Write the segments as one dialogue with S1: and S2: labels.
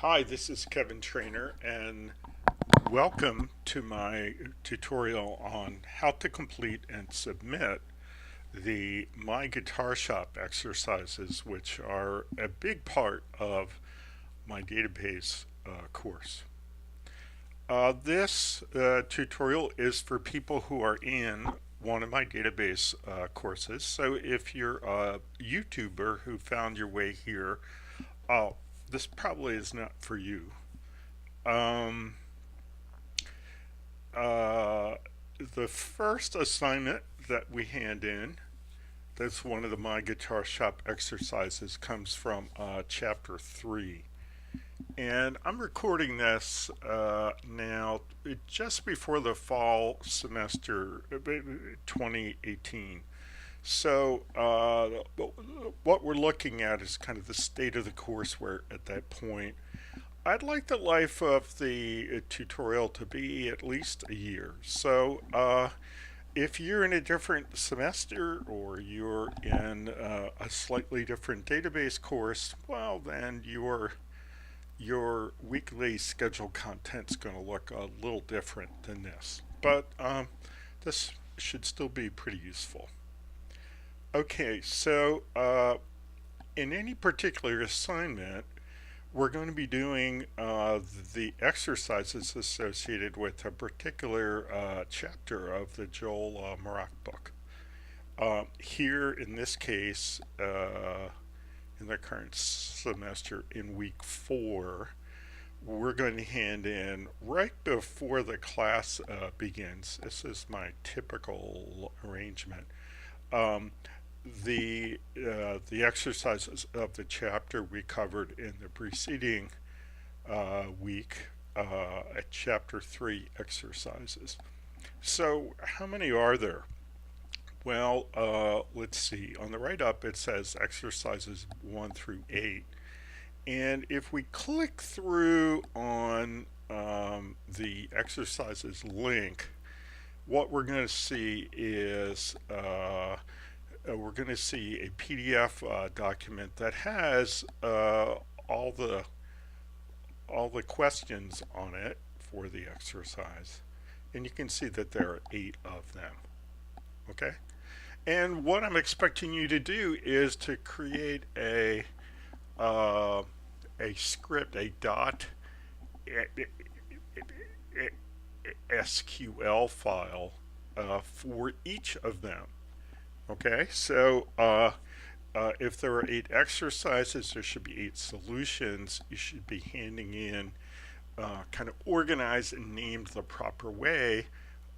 S1: Hi, this is Kevin Trainer, and welcome to my tutorial on how to complete and submit the My Guitar Shop exercises, which are a big part of my database course. This tutorial is for people who are in one of my database courses. So if you're a YouTuber who found your way here, this probably is not for you. Um, uh, the first assignment that we hand in, that's one of the My Guitar Shop exercises, comes from chapter 3. And I'm recording this now just before the fall semester 2018. So what we're looking at is kind of the state of the courseware at that point. I'd like the life of the tutorial to be at least a year. So if you're in a different semester or you're in a slightly different database course, well, then your weekly schedule content's going to look a little different than this. But this should still be pretty useful. Okay, so in any particular assignment, we're going to be doing the exercises associated with a particular chapter of the Joel Marak book. Here, in this case, in the current semester, in week 4, we're going to hand in right before the class begins. This is my typical arrangement. Um, the exercises of the chapter we covered in the preceding week at chapter 3 exercises. So how many are there? Well, let's see. On the right up it says exercises 1 through 8. And if we click through on the exercises link, what we're going to see is we're going to see a PDF document that has all the questions on it for the exercise, and you can see that there are 8 of them. Okay, and what I'm expecting you to do is to create a script, a dot SQL file for each of them. Okay, so if there are 8 exercises, there should be 8 solutions. You should be handing in kind of organized and named the proper way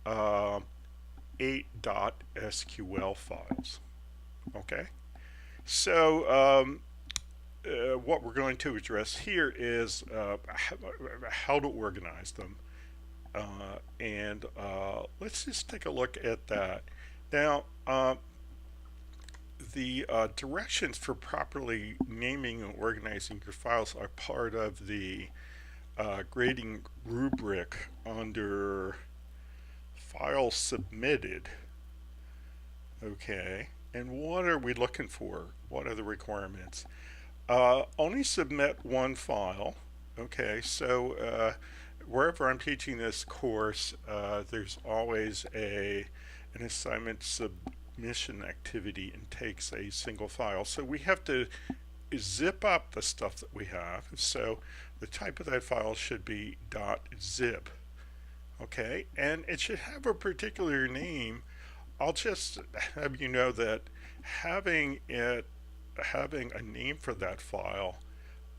S1: 8.SQL files. Okay, so what we're going to address here is how to organize them. And let's just take a look at that. Now, the directions for properly naming and organizing your files are part of the grading rubric under File Submitted. Okay, and what are we looking for? What are the requirements? Only submit one file. Okay, so wherever I'm teaching this course, there's always an assignment submission activity and takes a single file. So we have to zip up the stuff that we have. So the type of that file should be .zip. Okay, and it should have a particular name. I'll just have you know that having a name for that file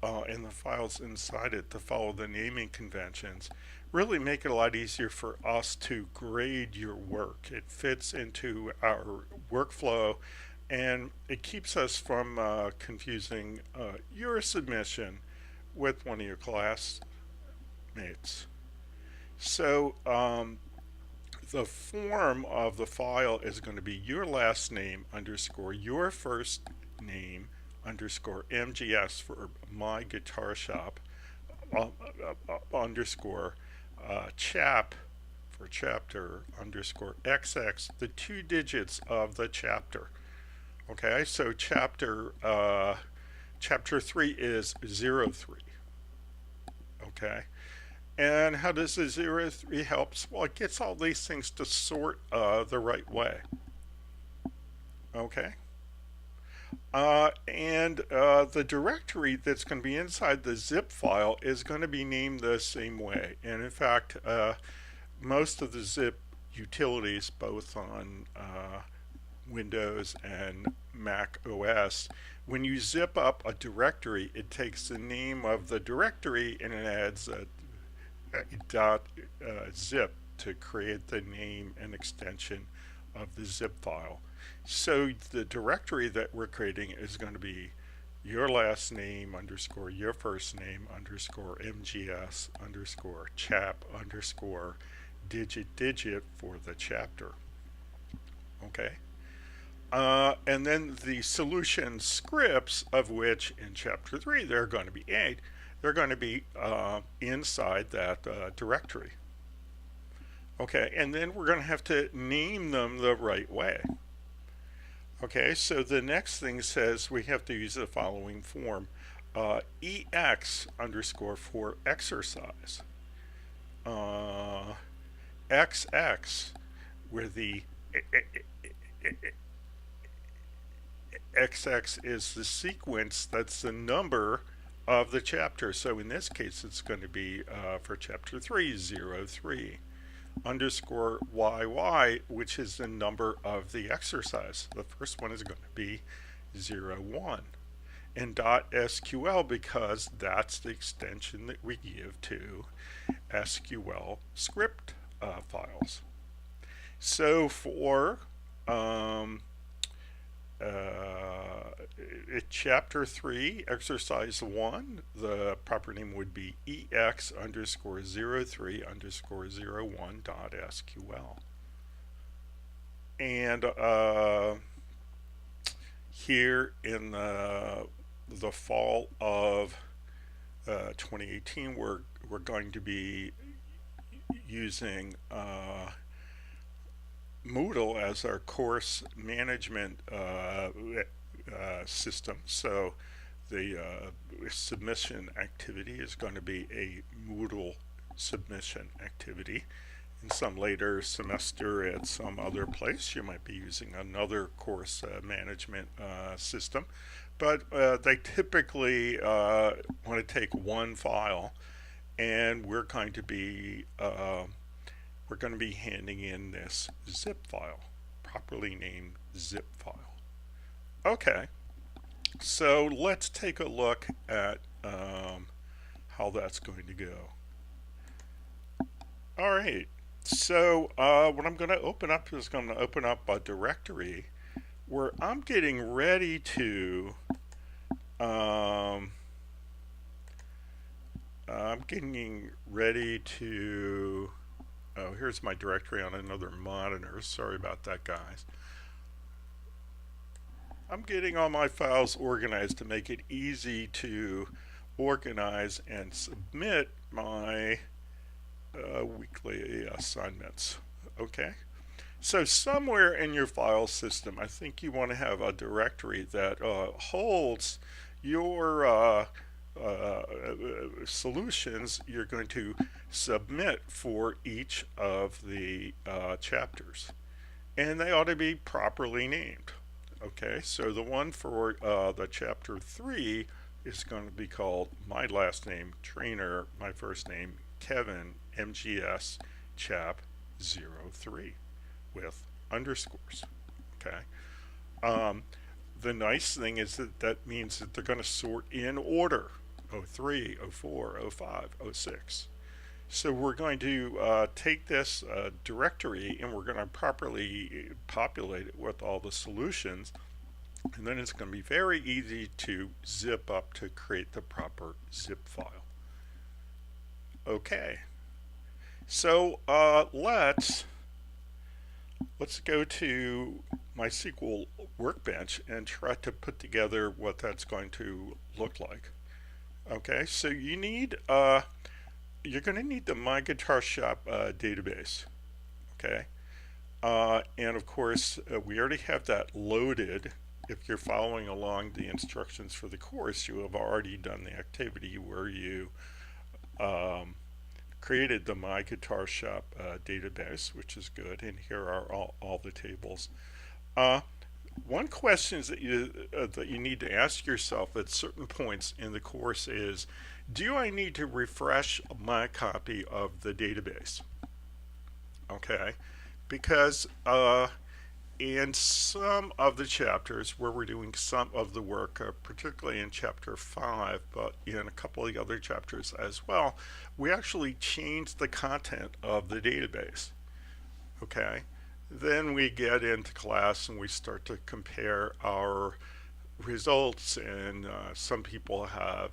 S1: and the files inside it to follow the naming conventions really make it a lot easier for us to grade your work. It fits into our workflow and it keeps us from confusing your submission with one of your classmates. So the form of the file is going to be your last name underscore your first name underscore MGS for My Guitar Shop underscore chap for chapter underscore XX, the 2 digits of the chapter. Okay, so chapter 3 is 03. Okay. And how does the 03 helps? Well, it gets all these things to sort the right way. Okay. And the directory that's going to be inside the zip file is going to be named the same way. And in fact, most of the zip utilities, both on Windows and Mac OS, when you zip up a directory, it takes the name of the directory and it adds a .zip to create the name and extension of the zip file. So the directory that we're creating is going to be your last name underscore your first name underscore MGS underscore chap underscore digit for the chapter. Okay. And then the solution scripts, of which in chapter 3 there are going to be 8, they're going to be inside that directory. Okay, and then we're going to have to name them the right way. Okay, so the next thing says we have to use the following form. EX underscore for exercise. XX, where the XX is the sequence, that's the number of the chapter. So in this case, it's going to be for chapter 3, 03. Underscore YY, which is the number of the exercise. The first one is going to be 01. And .SQL, because that's the extension that we give to SQL script files. So for chapter 3, exercise 1, the proper name would be EX underscore 03 underscore 01 .SQL. And here in the fall of 2018, we're going to be using Moodle as our course management system. So the submission activity is going to be a Moodle submission activity. In some later semester at some other place, you might be using another course management system. But they typically want to take one file, and we're going to be handing in this zip file, properly named zip file. Okay, so let's take a look at how that's going to go. All right, so what I'm going to open up is going to open up a directory where I'm getting ready to oh, here's my directory on another monitor. Sorry about that, guys. I'm getting all my files organized to make it easy to organize and submit my weekly assignments. Okay, so somewhere in your file system, I think you want to have a directory that holds your solutions you're going to submit for each of the chapters, and they ought to be properly named. Okay, so the one for the chapter 3 is going to be called my last name Trainer, my first name Kevin, MGS chap 03 with underscores. Okay, the nice thing is that means that they're going to sort in order: 03, 04, 05, 06. So we're going to take this directory and we're going to properly populate it with all the solutions, and then it's going to be very easy to zip up to create the proper zip file. Okay, so let's go to my SQL Workbench and try to put together what that's going to look like. Okay, so you need you're going to need the My Guitar Shop database. Okay, and of course we already have that loaded. If you're following along the instructions for the course, you have already done the activity where you created the My Guitar Shop database, which is good, and here are all the tables. Uh, One question that you need to ask yourself at certain points in the course is, do I need to refresh my copy of the database? Okay, because in some of the chapters where we're doing some of the work, particularly in chapter 5, but in a couple of the other chapters as well, we actually change the content of the database. Okay, then we get into class and we start to compare our results, and some people have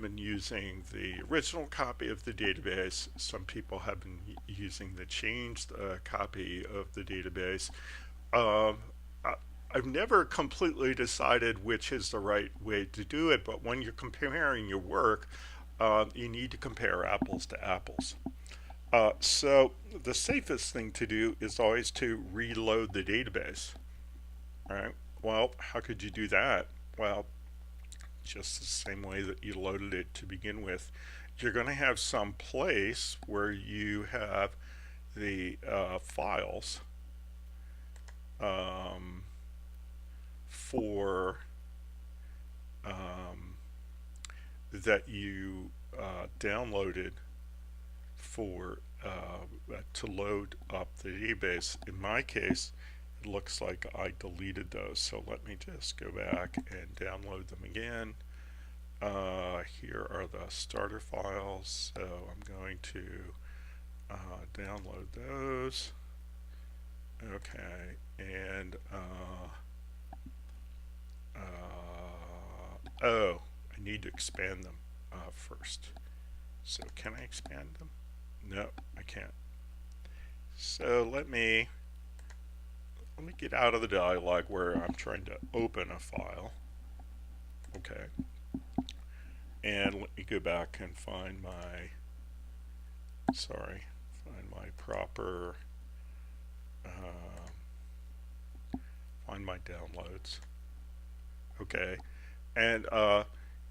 S1: been using the original copy of the database. Some people have been using the changed copy of the database. Um, I, I've never completely decided which is the right way to do it, but when you're comparing your work, you need to compare apples to apples. So the safest thing to do is always to reload the database. All right. Well, how could you do that? Well, just the same way that you loaded it to begin with. You're going to have some place where you have the files um, for that you downloaded for to load up the database. In my case, it looks like I deleted those, so let me just go back and download them again. Here are the starter files, so I'm going to download those. Okay, and oh, I need to expand them first. So can I expand them? No, I can't. So let me get out of the dialog where I'm trying to open a file. Okay. And let me go back and find my proper find my downloads. Okay. And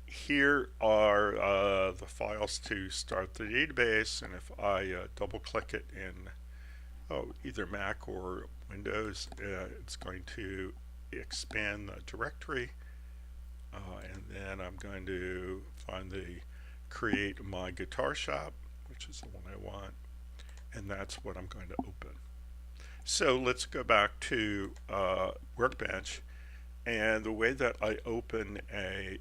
S1: here are the files to start the database, and if I double click it in either Mac or Windows, it's going to expand the directory, and then I'm going to find the create my guitar shop, which is the one I want, and that's what I'm going to open. So let's go back to Workbench, and the way that I open a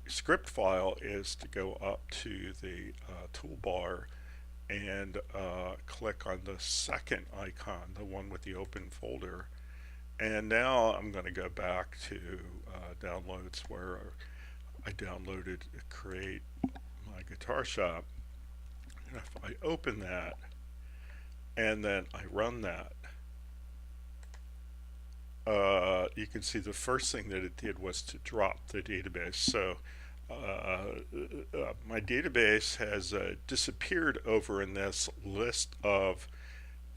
S1: script file is to go up to the toolbar and click on the second icon, the one with the open folder. And now I'm going to go back to downloads where I downloaded create my guitar shop. And if I open that and then I run that, you can see the first thing that it did was to drop the database. So my database has disappeared over in this list of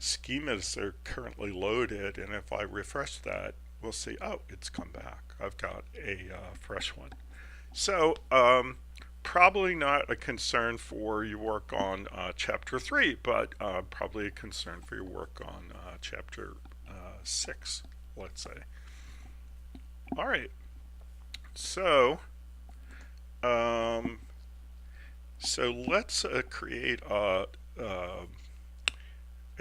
S1: schemas that are currently loaded, and if I refresh that, we'll see, oh, it's come back. I've got a fresh one. So probably not a concern for your work on chapter 3, but probably a concern for your work on chapter 6, let's say. All right. So let's create a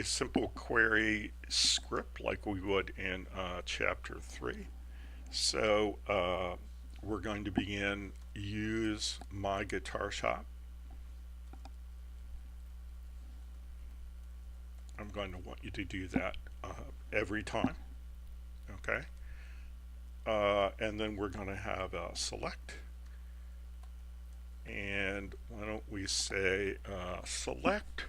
S1: simple query script like we would in chapter 3. So we're going to begin use my guitar shop. I'm going to want you to do that every time. Okay. And then we're going to have a select. And why don't we say select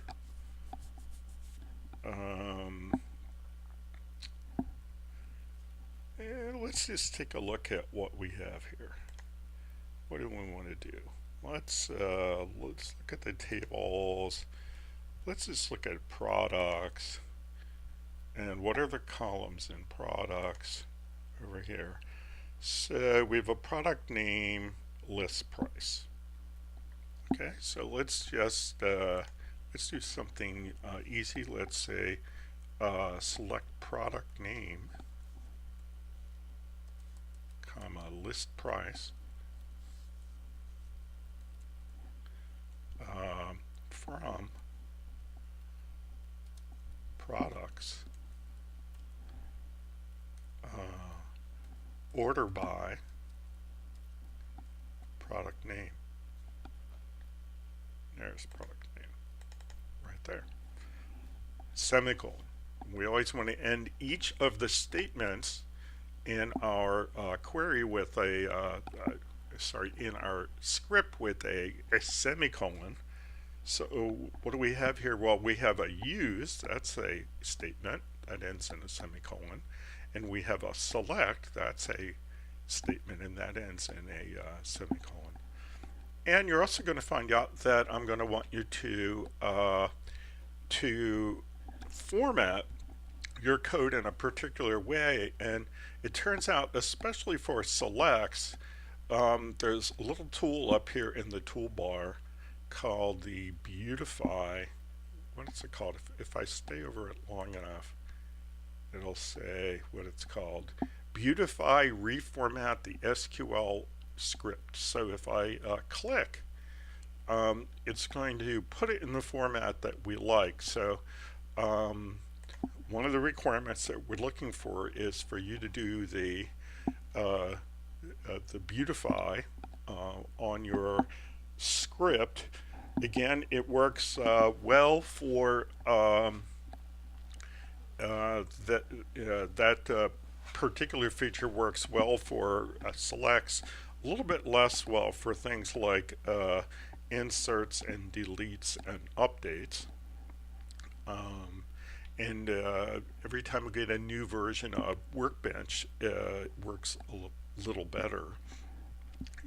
S1: and let's just take a look at what we have here. What do we want to do? Let's look at the tables. Let's just look at products. And what are the columns in products over here? So we have a product name, list price. Okay, so let's just let's do something easy. Let's say select product name, comma, list price, from products, order by product name. There's product name right there. Semicolon. We always want to end each of the statements in our query with in our script with a semicolon. So what do we have here? Well, we have a use, that's a statement that ends in a semicolon, and we have a select, that's a statement, and that ends in a semicolon. And you're also going to find out that I'm going to want you to format your code in a particular way, and it turns out, especially for selects, there's a little tool up here in the toolbar called the Beautify. What is it called? If I stay over it long enough, it'll say what it's called. Beautify reformat the SQL script. So if I click, it's going to put it in the format that we like. So one of the requirements that we're looking for is for you to do the Beautify on your script. Again, it works well for that particular feature works well for selects, a little bit less well for things like inserts and deletes and updates. And every time we get a new version of Workbench, it works a little better.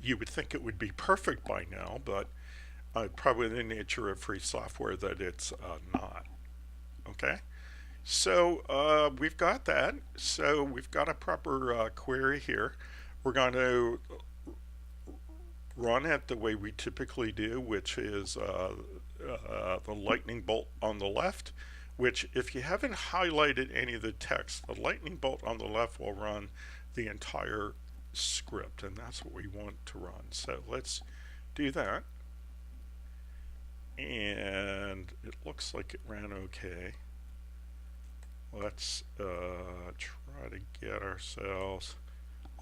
S1: You would think it would be perfect by now, but probably the nature of free software that it's not. Okay, so we've got that. So we've got a proper query here. We're going to run it the way we typically do, which is the lightning bolt on the left, which if you haven't highlighted any of the text, the lightning bolt on the left will run the entire script, and that's what we want to run. So let's do that. And it looks like it ran okay. Let's try to get ourselves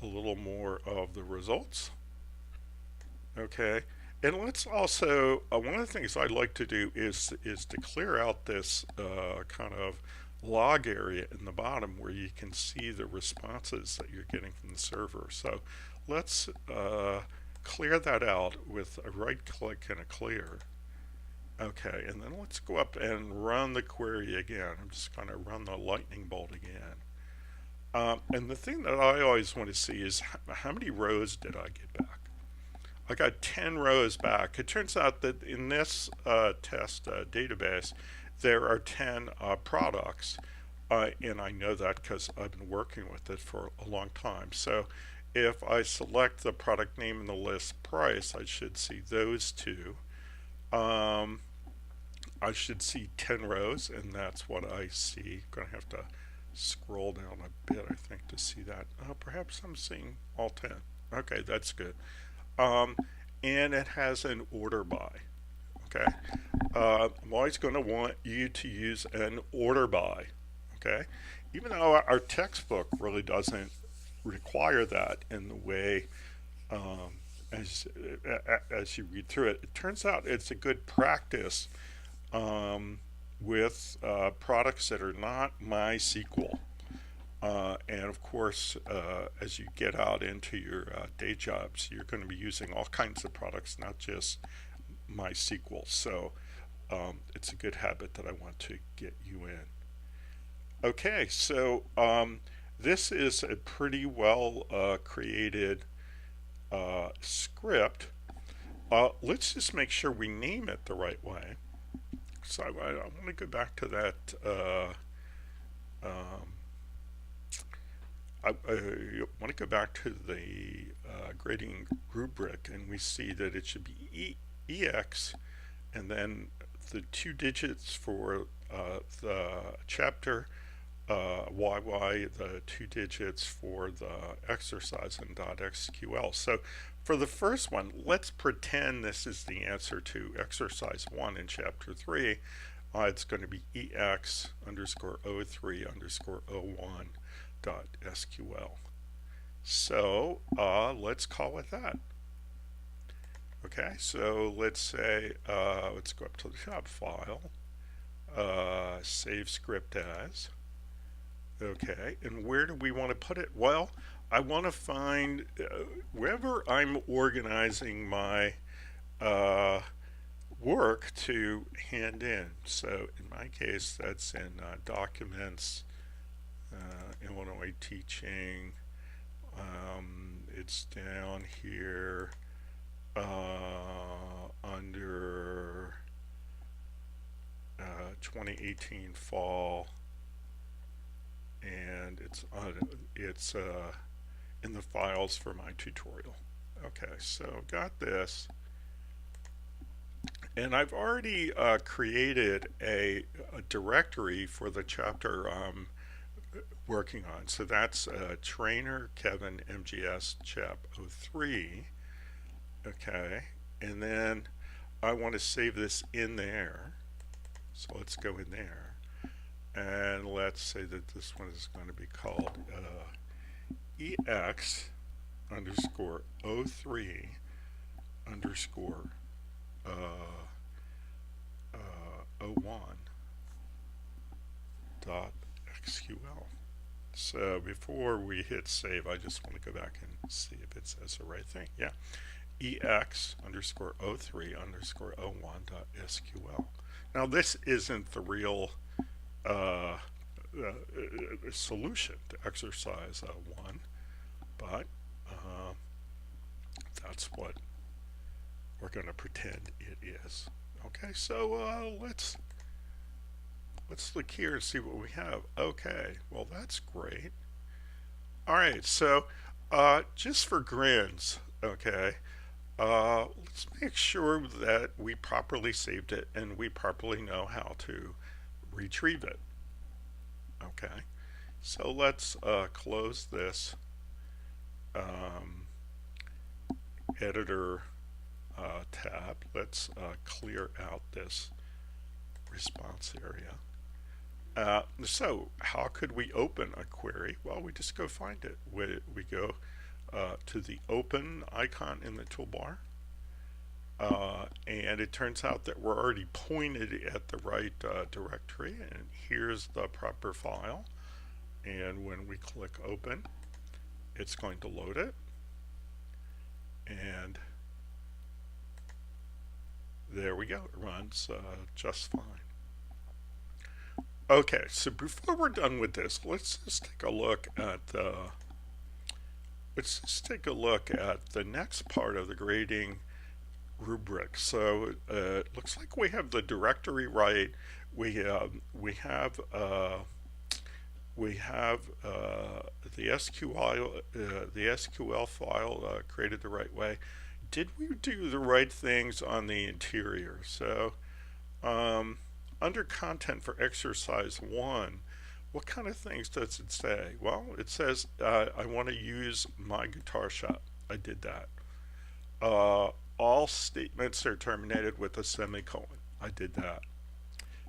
S1: a little more of the results. Okay, and let's also, one of the things I like to do is to clear out this kind of log area in the bottom where you can see the responses that you're getting from the server. So let's clear that out with a right click and a clear. Okay, and then let's go up and run the query again. I'm just going to run the lightning bolt again. And the thing that I always want to see is how many rows did I get back? I got 10 rows back. It turns out that in this test database, there are 10 products, and I know that because I've been working with it for a long time. So if I select the product name in the list price, I should see those two. I should see 10 rows, and that's what I see. I'm going to have to scroll down a bit, I think, to see that. Perhaps I'm seeing all 10. Okay, that's good. And it has an order by. Okay, I'm always going to want you to use an order by. Okay, even though our textbook really doesn't require that in the way as you read through it, it turns out it's a good practice with products that are not MySQL. And of course, as you get out into your day jobs, you're going to be using all kinds of products, not just MySQL. So it's a good habit that I want to get you in. Okay, so this is a pretty well created script. Let's just make sure we name it the right way. So I want to go back to that. I want to go back to the grading rubric, and we see that it should be EX, and then the 2 digits for the chapter, YY, the 2 digits for the exercise, and .xql. So for the first one, let's pretend this is the answer to exercise 1 in chapter 3. It's going to be EX underscore 03 underscore 01 dot SQL. So let's call it that. Okay, so let's say, let's go up to the shop file, save script as. Okay, and where do we want to put it? Well, I want to find wherever I'm organizing my work to hand in. So in my case, that's in documents, Illinois teaching. It's down here under 2018 fall, and it's in the files for my tutorial. Okay, so got this, and I've already created a directory for the chapter I'm working on. So that's trainer Kevin MGS chap 03. Okay, and then I want to save this in there. So let's go in there, and let's say that this one is going to be called EX underscore 03 underscore 01 dot XQL. So before we hit save, I just want to go back and see if it says the right thing. Yeah, EX underscore 03 underscore 01 dot SQL. Now this isn't the real solution to exercise 1, but that's what we're going to pretend it is. Okay, so let's look here and see what we have. Okay, well that's great. All right, so just for grins, okay, let's make sure that we properly saved it and we properly know how to retrieve it. Okay, so let's close this editor tab. Let's clear out this response area. So how could we open a query? Well, we just go find it. We go to the open icon in the toolbar, and it turns out that we're already pointed at the right directory, and here's the proper file. And when we click open, it's going to load it, and there we go. It runs just fine. Okay, so before we're done with this, let's just take a look at the next part of the grading rubric. So it looks like we have the directory right. We have the SQL file created the right way. Did we do the right things on the interior? So under content for exercise 1, what kind of things does it say? Well, it says I want to use my guitar shop. I did that. All statements are terminated with a semicolon. I did that.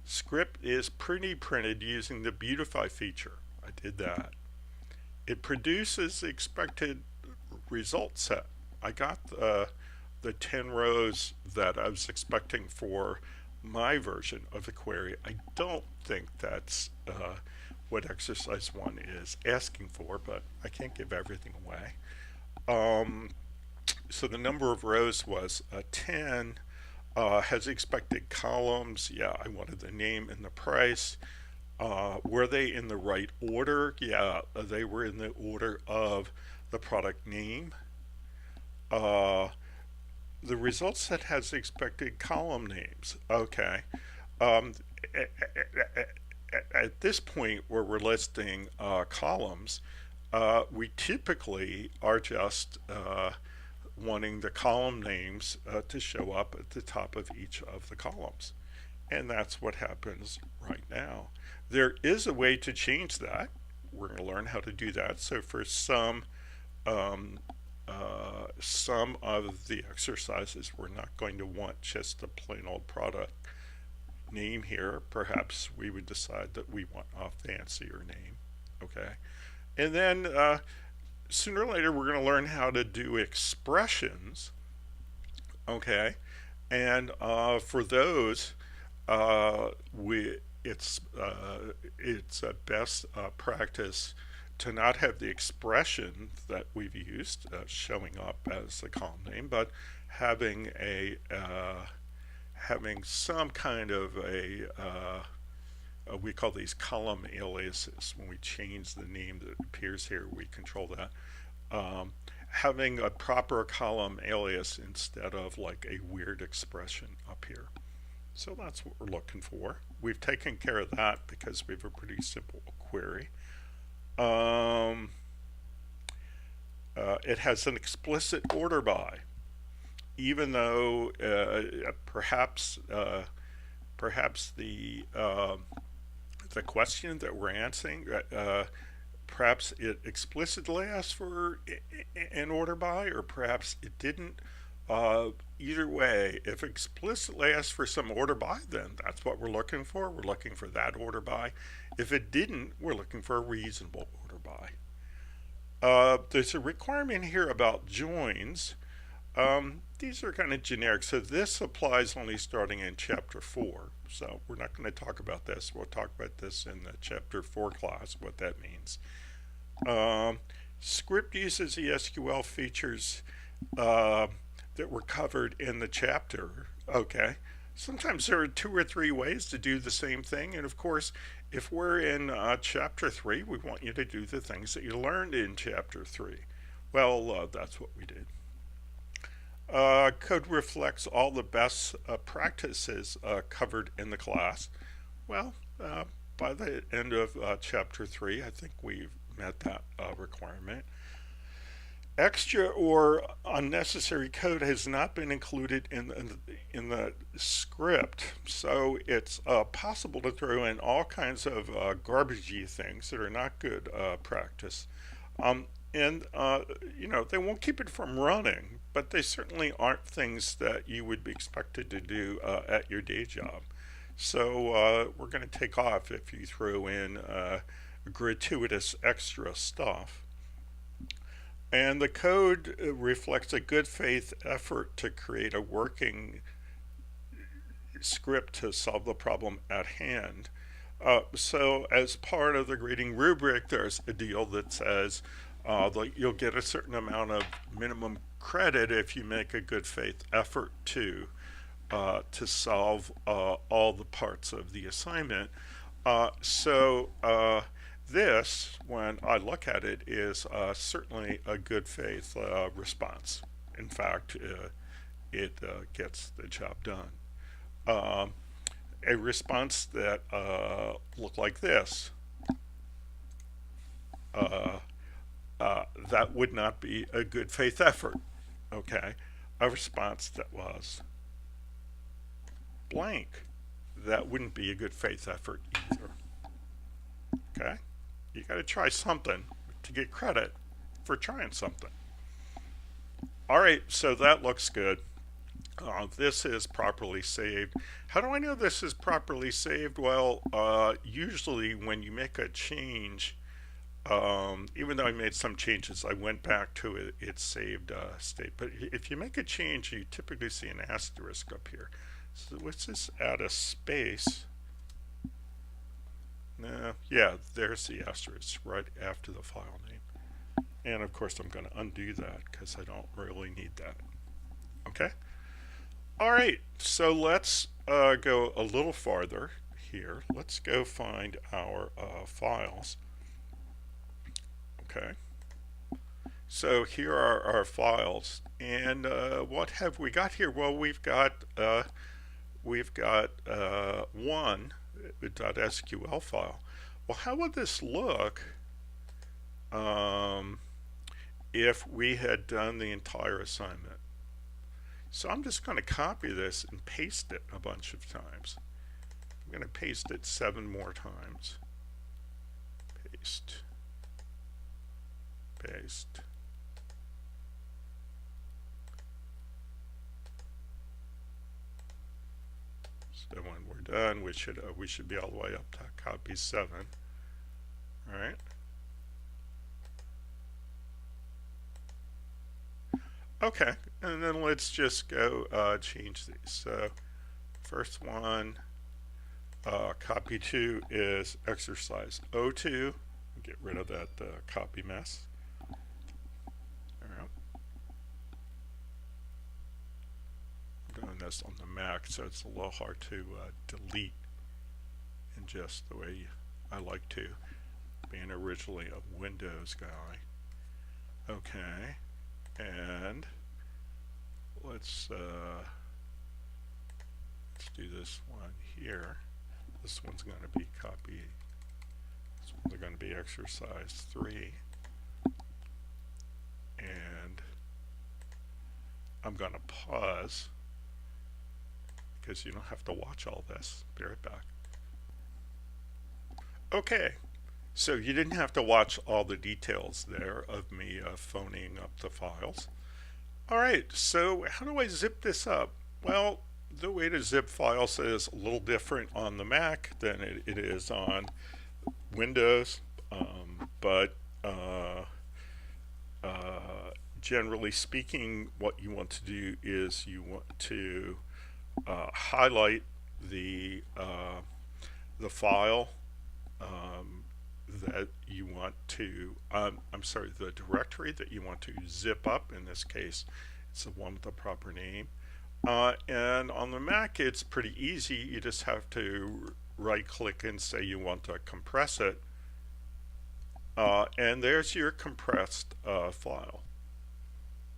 S1: Script is printed using the Beautify feature. I did that. It produces the expected result set. I got the 10 rows that I was expecting for my version of the query. I don't think that's what exercise 1 is asking for, but I can't give everything away. So the number of rows was 10. Has expected columns. Yeah, I wanted the name and the price. Were they in the right order? Yeah, they were in the order of the product name. The result set has expected column names. Okay. At this point where we're listing columns, we typically are just wanting the column names to show up at the top of each of the columns. And that's what happens right now. There is a way to change that. We're going to learn how to do that. So for um, some of the exercises, we're not going to want just a plain old product name here. Perhaps we would decide that we want a fancier name. Okay. And then sooner or later, we're going to learn how to do expressions. Okay. And for those, we it's a best practice to not have the expression that we've used showing up as the column name, but having having some kind of we call these column aliases. When we change the name that appears here, we control that. Having a proper column alias instead of like a weird expression up here. So that's what we're looking for. We've taken care of that because we have a pretty simple query. It has an explicit order by, even though perhaps the question that we're answering, perhaps it explicitly asked for an order by, or perhaps it didn't. Either way, if explicitly asked for some order by, then that's what we're looking for. We're looking for that order by. If it didn't, we're looking for a reasonable order by. There's a requirement here about joins. These are kind of generic, so this applies only starting in chapter 4. So we're not going to talk about this. We'll talk about this in the chapter 4 class, what that means. Script uses the SQL features that were covered in the chapter. Okay. Sometimes there are 2 or 3 ways to do the same thing, and of course, if we're in chapter 3, we want you to do the things that you learned in chapter 3. Well, that's what we did. Code reflects all the best practices covered in the class. Well, by the end of chapter 3, I think we've met that requirement. Extra or unnecessary code has not been included in the script, so it's possible to throw in all kinds of garbagey things that are not good practice. And they won't keep it from running, but they certainly aren't things that you would be expected to do at your day job. So we're going to take off if you throw in gratuitous extra stuff. And the code reflects a good faith effort to create a working script to solve the problem at hand. So as part of the grading rubric, there's a deal that says you'll get a certain amount of minimum credit if you make a good faith effort to solve all the parts of the assignment. This, when I look at it, is certainly a good faith response. In fact, it gets the job done. A response that looked like this, that would not be a good faith effort. Okay, a response that was blank, that wouldn't be a good faith effort either. Okay. You got to try something to get credit for trying something. All right, so that looks good. This is properly saved. How do I know this is properly saved? Well, usually when you make a change, even though I made some changes, I went back to its saved state. But if you make a change, you typically see an asterisk up here. So let's just add a space. No, yeah, there's the asterisk right after the file name. And of course I'm going to undo that because I don't really need that. Okay? Alright, so let's go a little farther here. Let's go find our files. Okay. So here are our files. And what have we got here? Well, we've got one .sql file. Well, how would this look if we had done the entire assignment. So I'm just going to copy this and paste it a bunch of times. I'm going to paste it 7 more times. Paste. Paste. So when we're done, we should be all the way up to copy 7. All right. Okay, and then let's just go change these. So first one, copy 2 is exercise O2. Get rid of that copy mess. All right. I'm doing this on the Mac, so it's a little hard to delete in just the way I like to, being originally a Windows guy. Okay, and let's do this one here. This one's going to be copy. This one's going to be exercise 3, and I'm going to pause because you don't have to watch all this. Be right back. Okay, so you didn't have to watch all the details there of me phoning up the files. All right, so how do I zip this up? Well, the way to zip files is a little different on the Mac than it is on Windows, but generally speaking, what you want to do is you want to highlight the file that you want to, the directory that you want to zip up. In this case, it's the one with the proper name. And on the Mac, it's pretty easy. You just have to right-click and say you want to compress it. And there's your compressed file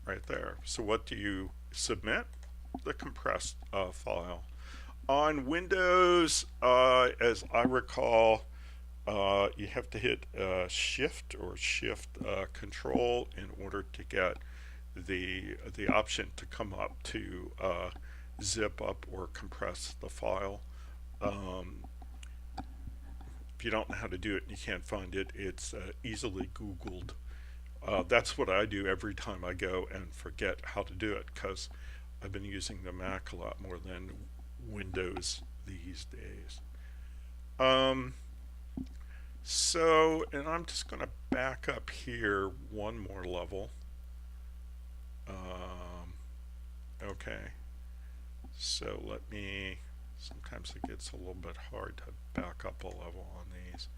S1: right there. So what do you submit? The compressed file. On Windows, as I recall, you have to hit Shift or Shift Control in order to get the option to come up to zip up or compress the file. If you don't know how to do it and you can't find it, it's easily Googled. That's what I do every time I go and forget how to do it, because I've been using the Mac a lot more than Windows these days. So, and I'm just going to back up here one more level. Okay, so sometimes it gets a little bit hard to back up a level on these.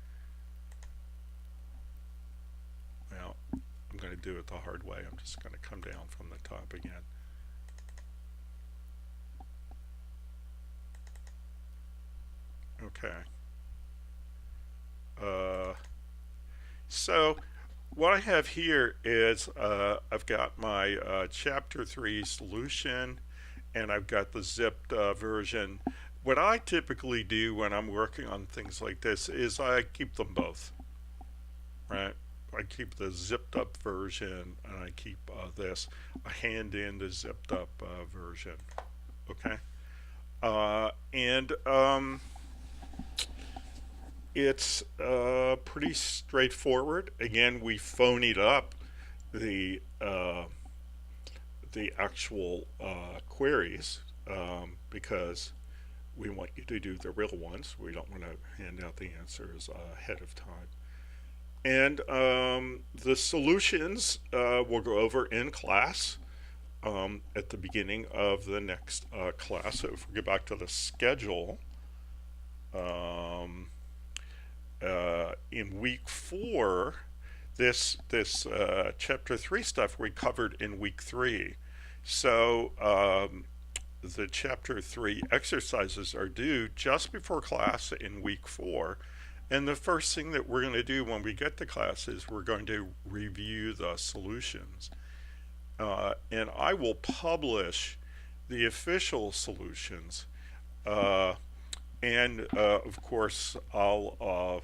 S1: Well, I'm going to do it the hard way. I'm just going to come down from the top again. Okay. So what I have here is I've got my chapter 3 solution, and I've got the zipped version. What I typically do when I'm working on things like this is I keep them both, right? I keep the zipped up version, and I keep this. I hand in the zipped up version, okay? It's pretty straightforward. Again, we phonied up the actual queries because we want you to do the real ones. We don't want to hand out the answers ahead of time. And the solutions we'll go over in class at the beginning of the next class. So if we go back to the schedule, in week 4, this chapter 3 stuff we covered in week 3. So the chapter 3 exercises are due just before class in week 4. And the first thing that we're going to do when we get to class is we're going to review the solutions. And I will publish the official solutions. And of course, I'll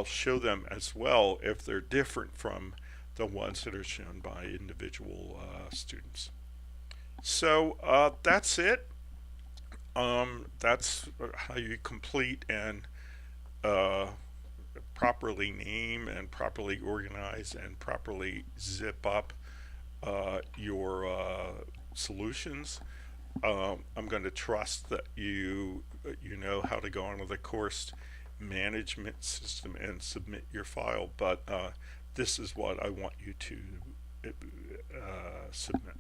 S1: show them as well if they're different from the ones that are shown by individual students. So that's it. That's how you complete and uh, properly name and properly organize and properly zip up your solutions. I'm going to trust that you know how to go onto the course management system and submit your file, but this is what I want you to submit.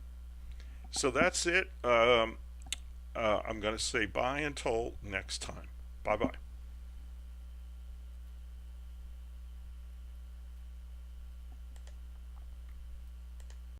S1: So that's it. I'm going to say bye until next time. Bye bye.